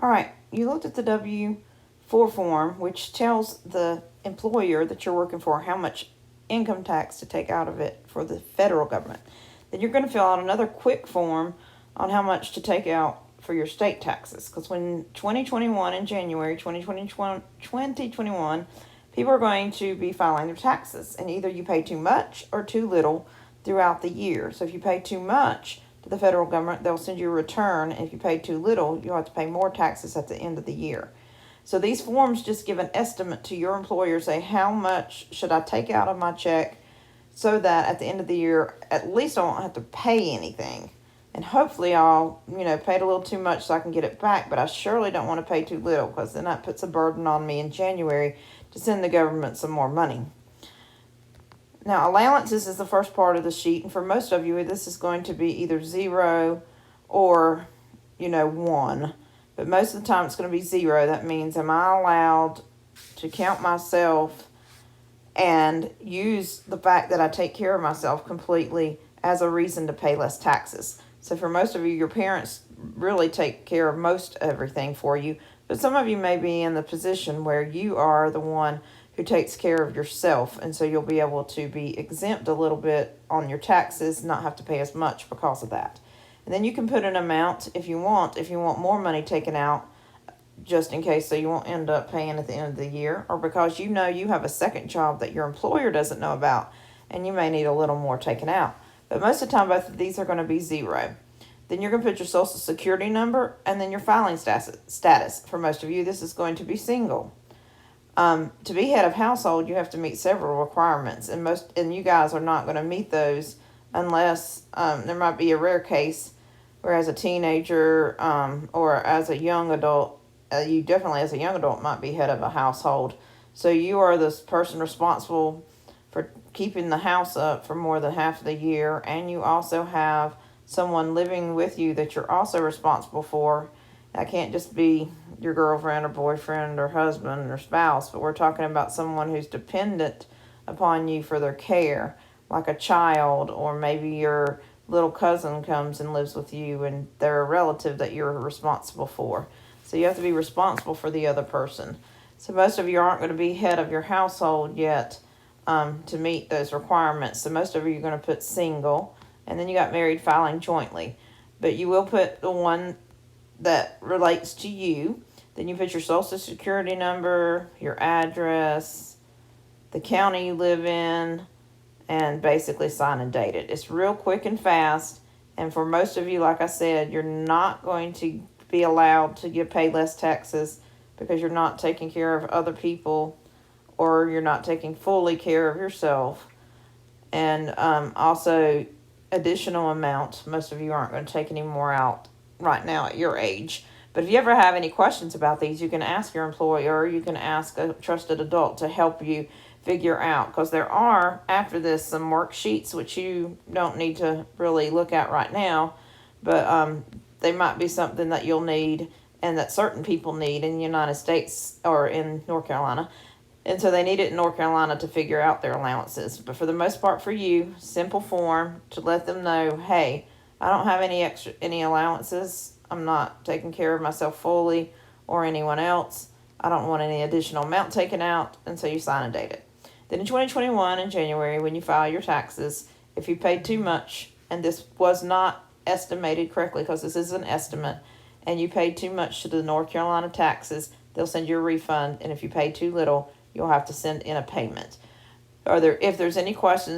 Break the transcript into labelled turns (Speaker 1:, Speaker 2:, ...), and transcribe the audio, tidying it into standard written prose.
Speaker 1: All right, you looked at the W-4 form, which tells the employer that you're working for how much income tax to take out of it for the federal government. Then you're going to fill out another quick form on how much to take out for your state taxes. Because when 2021 in January 2021, people are going to be filing their taxes, and either you pay too much or too little throughout the year. So if you pay too much to the federal government, they'll send you a return, and if you pay too little, you'll have to pay more taxes at the end of the year. So these forms just give an estimate to your employer, say how much should I take out of my check so that at the end of the year, at least I won't have to pay anything. And hopefully I'll, paid a little too much so I can get it back, but I surely don't want to pay too little because then that puts a burden on me in January to send the government some more money. Now, allowances is the first part of the sheet, and for most of you, this is going to be either 0 or, 1. But most of the time, it's going to be 0. That means, am I allowed to count myself and use the fact that I take care of myself completely as a reason to pay less taxes? So for most of you, your parents really take care of most everything for you, but some of you may be in the position where you are the one who takes care of yourself, and so you'll be able to be exempt a little bit on your taxes, not have to pay as much because of that. And then you can put an amount if you want more money taken out, just in case, so you won't end up paying at the end of the year, or because you have a second job that your employer doesn't know about, and you may need a little more taken out. But most of the time, both of these are going to be 0. Then you're going to put your social security number and then your filing status. For most of you, this is going to be single. To be head of household, you have to meet several requirements, and you guys are not going to meet those unless there might be a rare case where as a teenager or as a young adult, you definitely as a young adult might be head of a household. So you are this person responsible for keeping the house up for more than half of the year, and you also have someone living with you that you're also responsible for. That can't just be your girlfriend or boyfriend or husband or spouse, but we're talking about someone who's dependent upon you for their care, like a child, or maybe your little cousin comes and lives with you and they're a relative that you're responsible for. So you have to be responsible for the other person. So most of you aren't going to be head of your household yet to meet those requirements. So most of you are going to put single, and then you got married filing jointly. But you will put the one that relates to you. Then you put your social security number, your address, the county you live in, and basically sign and date it. It's real quick and fast. And for most of you, like I said, you're not going to be allowed to get paid less taxes because you're not taking care of other people, or you're not taking fully care of yourself. And also additional amount, most of you aren't going to take any more out right now at your age. But if you ever have any questions about these, you can ask your employer, or you can ask a trusted adult to help you figure out, because there are, after this, some worksheets which you don't need to really look at right now, but they might be something that you'll need and that certain people need in the United States or in North Carolina. And so they need it in North Carolina to figure out their allowances. But for the most part, for you, simple form to let them know, hey, I don't have any allowances. I'm not taking care of myself fully or anyone else. I don't want any additional amount taken out. And so you sign and date it. Then in 2021, in January, when you file your taxes, if you paid too much, and this was not estimated correctly because this is an estimate, and you paid too much to the North Carolina taxes, they'll send you a refund. And if you pay too little, you'll have to send in a payment. If there's any questions,